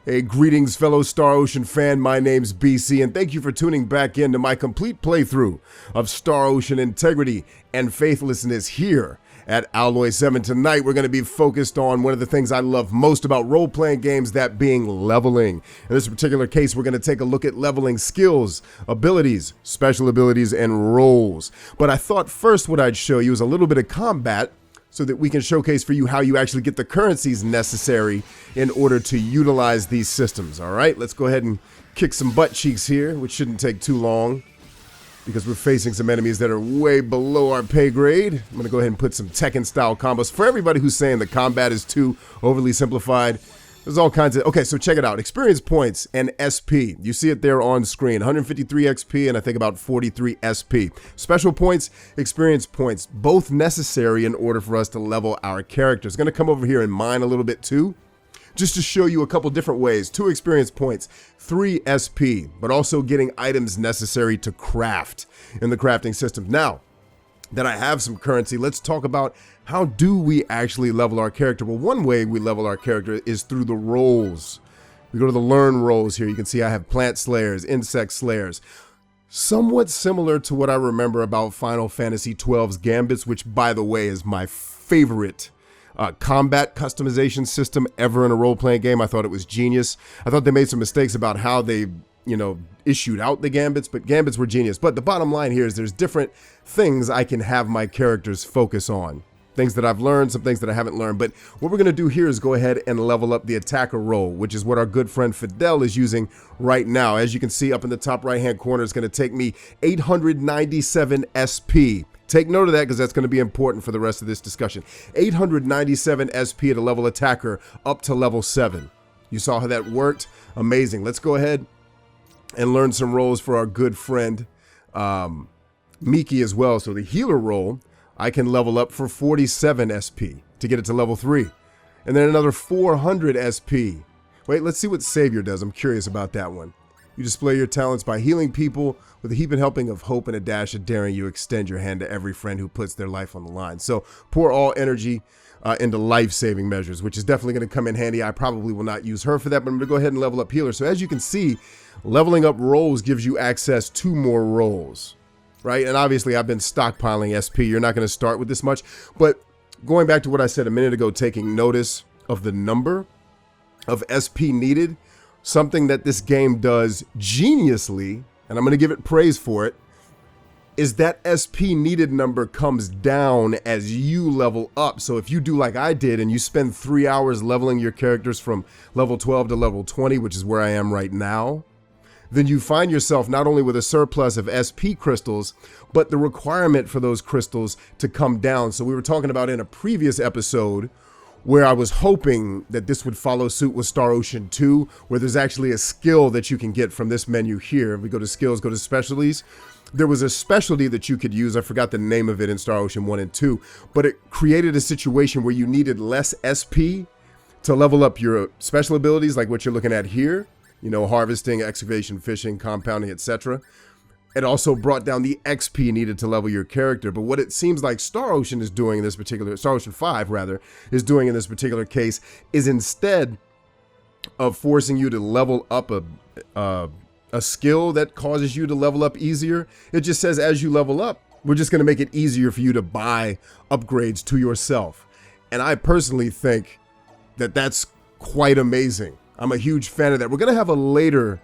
Hey, greetings, fellow Star Ocean fan. My name's BC, and thank you for tuning back in to my complete playthrough of Star Ocean Integrity and Faithlessness here at Alloy 7. Tonight, we're going to be focused on one of the things I love most about role-playing games, that being leveling. In this particular case, we're going to take a look at leveling skills, abilities, special abilities, and roles. But I thought first what I'd show you is a little bit of combat, so that we can showcase for you how you actually get the currencies necessary in order to utilize these systems. All right, let's go ahead and kick some butt cheeks here, which shouldn't take too long because we're facing some enemies that are way below our pay grade. I'm gonna go ahead and put some Tekken style combos. For everybody who's saying the combat is too overly simplified, there's all kinds of, okay, so check it out. Experience points and SP. You see it there on screen. 153 XP and I think about 43 SP. Special points, experience points, both necessary in order for us to level our characters. Gonna come over here and mine a little bit too, just to show you a couple different ways. 2 experience points, 3 SP, but also getting items necessary to craft in the crafting system. Now that I have some currency, let's talk about how do we actually level our character. Well, one way we level our character is through the roles. We go to the learn roles here. You can see I have plant slayers, insect slayers. Somewhat similar to what I remember about Final Fantasy XII's Gambits, which by the way is my favorite combat customization system ever in a role-playing game. I thought it was genius. I thought they made some mistakes about how they issued out the Gambits, but Gambits were genius. But the bottom line here is there's different things I can have my characters focus on. Things that I've learned, some things that I haven't learned. But what we're going to do here is go ahead and level up the attacker role, which is what our good friend Fidel is using right now. As you can see up in the top right-hand corner, it's going to take me 897 SP. Take note of that because that's going to be important for the rest of this discussion. 897 SP at a level attacker up to level 7. You saw how that worked? Amazing. Let's go ahead and learn some roles for our good friend Miki as well. So the healer role, I can level up for 47 SP to get it to level 3. And then another 400 SP. Wait, let's see what Savior does. I'm curious about that one. You display your talents by healing people with a heaping helping of hope and a dash of daring. You extend your hand to every friend who puts their life on the line. So pour all energy into life-saving measures, which is definitely going to come in handy. I probably will not use her for that, but I'm going to go ahead and level up healer. So as you can see, leveling up roles gives you access to more roles, right? And obviously I've been stockpiling SP. You're not going to start with this much, but going back to what I said a minute ago, taking notice of the number of SP needed, something that this game does geniusly, and I'm going to give it praise for it, is that SP needed number comes down as you level up. So if you do like I did and you spend 3 hours leveling your characters from level 12 to level 20, which is where I am right now, then you find yourself not only with a surplus of SP crystals, but the requirement for those crystals to come down. So we were talking about in a previous episode where I was hoping that this would follow suit with Star Ocean 2, where there's actually a skill that you can get from this menu here. If we go to skills, go to specialties. There was a specialty that you could use. I forgot the name of it in Star Ocean 1 and 2, but it created a situation where you needed less SP to level up your special abilities, like what you're looking at here. Harvesting, excavation, fishing, compounding, etc. It also brought down the XP needed to level your character. But what it seems like Star Ocean is doing in this particular, Star Ocean 5 rather, is doing in this particular case is instead of forcing you to level up a skill that causes you to level up easier, it just says as you level up, we're just going to make it easier for you to buy upgrades to yourself. And I personally think that that's quite amazing. I'm a huge fan of that. We're going to have a later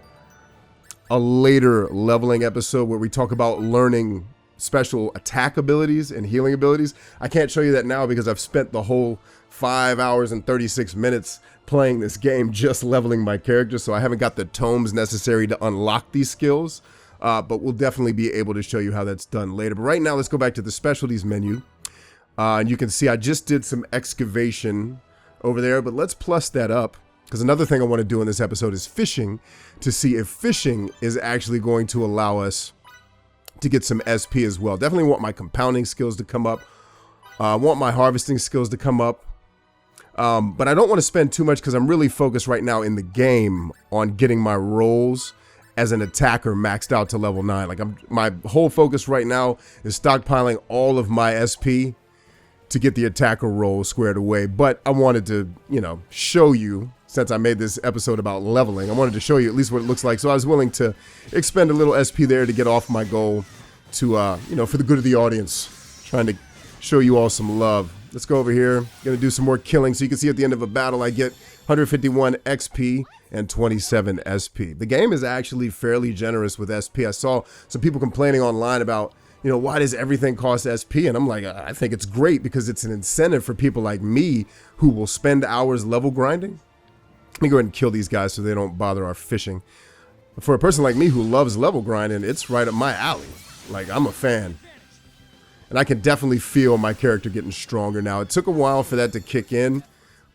leveling episode where we talk about learning special attack abilities and healing abilities. I can't show you that now because I've spent the whole 5 hours and 36 minutes playing this game just leveling my character, so I haven't got the tomes necessary to unlock these skills, but we'll definitely be able to show you how that's done later. But right now, let's go back to the specialties menu, and you can see I just did some excavation over there, but let's plus that up. Because another thing I want to do in this episode is fishing, to see if fishing is actually going to allow us to get some SP as well. Definitely want my compounding skills to come up. I want my harvesting skills to come up. But I don't want to spend too much because I'm really focused right now in the game on getting my roles as an attacker maxed out to level 9. Like my whole focus right now is stockpiling all of my SP to get the attacker role squared away. But I wanted to, show you since I made this episode about leveling. I wanted to show you at least what it looks like. So I was willing to expend a little SP there to get off my goal to, you know, for the good of the audience. Trying to show you all some love. Let's go over here. Gonna do some more killing. So you can see at the end of a battle, I get 151 XP and 27 SP. The game is actually fairly generous with SP. I saw some people complaining online about, you know, why does everything cost SP? And I'm like, I think it's great because it's an incentive for people like me who will spend hours level grinding. Let me go ahead and kill these guys so they don't bother our fishing. For a person like me who loves level grinding, it's right up my alley. Like, I'm a fan. And I can definitely feel my character getting stronger now. It took a while for that to kick in,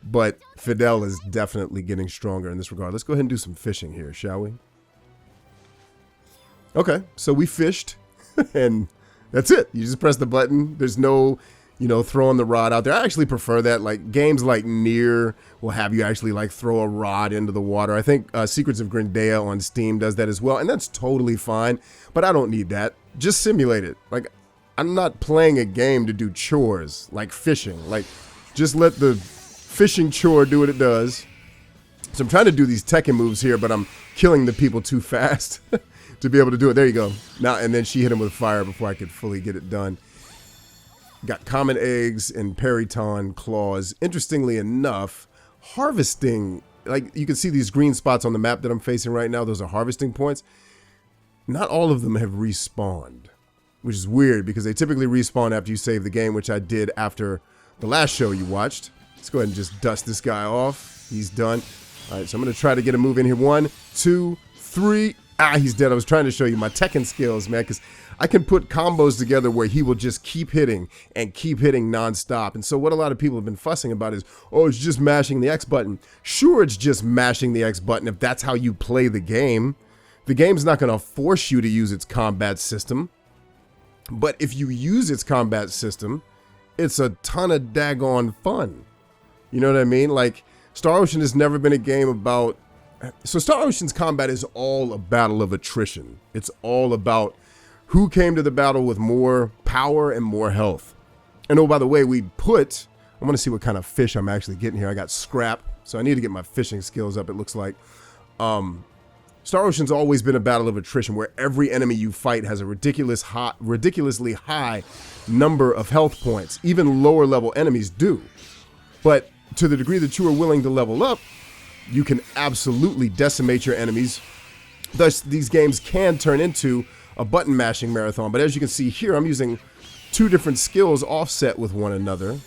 but Fidel is definitely getting stronger in this regard. Let's go ahead and do some fishing here, shall we? Okay, so we fished, and that's it. You just press the button. There's no, you know, throwing the rod out there. I actually prefer that. Like, games like Nier will have you actually, like, throw a rod into the water. I think Secrets of Grindea on Steam does that as well, and that's totally fine, but I don't need that. Just simulate it. Like, I'm not playing a game to do chores, like fishing. Like, just let the fishing chore do what it does. So I'm trying to do these Tekken moves here, but I'm killing the people too fast to be able to do it. There you go. Now, and then she hit him with fire before I could fully get it done. Got common eggs and periton claws. Interestingly enough, harvesting, like you can see these green spots on the map that I'm facing right now. Those are harvesting points. Not all of them have respawned, which is weird because they typically respawn after you save the game, which I did after the last show you watched. Let's go ahead and just dust this guy off. He's done. All right, so I'm going to try to get a move in here. 1, 2, 3. Ah, he's dead. I was trying to show you my Tekken skills, man, because I can put combos together where he will just keep hitting and keep hitting nonstop. And so what a lot of people have been fussing about is, oh, it's just mashing the X button. Sure, it's just mashing the X button if that's how you play the game. The game's not going to force you to use its combat system. But if you use its combat system, it's a ton of daggone fun. You know what I mean? Like, Star Ocean has never been a game about... So Star Ocean's combat is all a battle of attrition. It's all about who came to the battle with more power and more health. And oh, by the way, I want to see what kind of fish I'm actually getting here. I got scrap, so I need to get my fishing skills up, it looks like. Star Ocean's always been a battle of attrition where every enemy you fight has a ridiculously high number of health points. Even lower level enemies do. But to the degree that you are willing to level up, you can absolutely decimate your enemies. Thus, these games can turn into a button mashing marathon. But as you can see here, I'm using 2 different skills offset with one another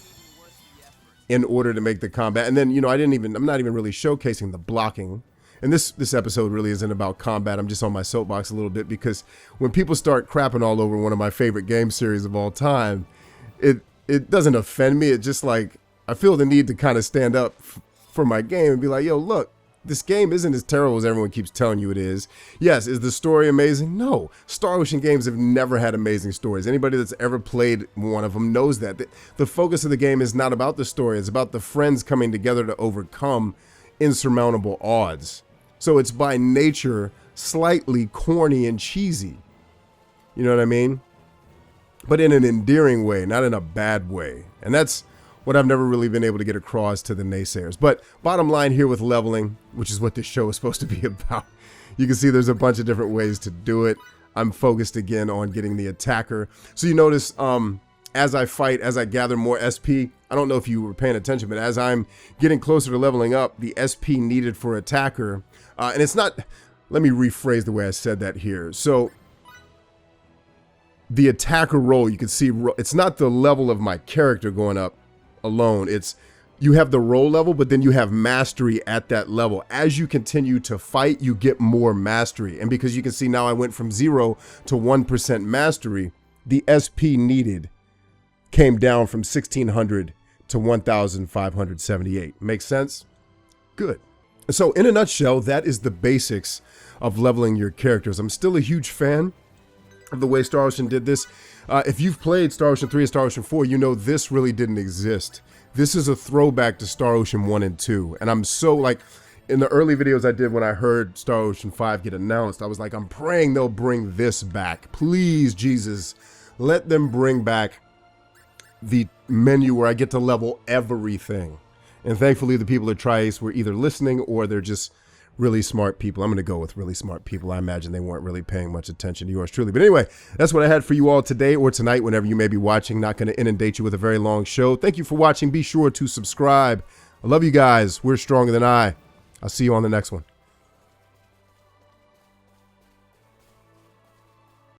in order to make the combat. And then, you know, I'm not even really showcasing the blocking. And this episode really isn't about combat. I'm just on my soapbox a little bit because when people start crapping all over one of my favorite game series of all time, it doesn't offend me. It just like, I feel the need to kind of stand up for my game and be like, yo, look, this game isn't as terrible as everyone keeps telling you it is. Yes, is the story amazing? No. Star Ocean games have never had amazing stories. Anybody that's ever played one of them knows that. The focus of the game is not about the story. It's about the friends coming together to overcome insurmountable odds. So it's by nature slightly corny and cheesy. You know what I mean? But in an endearing way, not in a bad way. And that's what I've never really been able to get across to the naysayers. But bottom line here with leveling, which is what this show is supposed to be about, you can see there's a bunch of different ways to do it. I'm focused again on getting the attacker. So you notice as I fight, as I gather more SP, I don't know if you were paying attention, but as I'm getting closer to leveling up, the SP needed for attacker, and it's not, let me rephrase the way I said that here. So the attacker roll, you can see, it's not the level of my character going up alone. It's, you have the roll level, but then you have mastery at that level. As you continue to fight, you get more mastery. And because you can see now I went from 0 to 1% mastery, the SP needed came down from 1,600 to 1,578. Makes sense? Good. So in a nutshell, that is the basics of leveling your characters. I'm still a huge fan of the way Star Ocean did this. If you've played Star Ocean 3 and Star Ocean 4, you know this really didn't exist. This is a throwback to Star Ocean 1 and 2. And I'm so, like, in the early videos I did when I heard Star Ocean 5 get announced, I was like, I'm praying they'll bring this back. Please, Jesus, let them bring back the menu where I get to level everything. And thankfully, the people at Tri-Ace were either listening or they're just really smart people. I'm going to go with really smart people. I imagine they weren't really paying much attention to yours truly. But anyway, that's what I had for you all today or tonight, whenever you may be watching. Not going to inundate you with a very long show. Thank you for watching. Be sure to subscribe. I love you guys. We're stronger than I. I'll see you on the next one.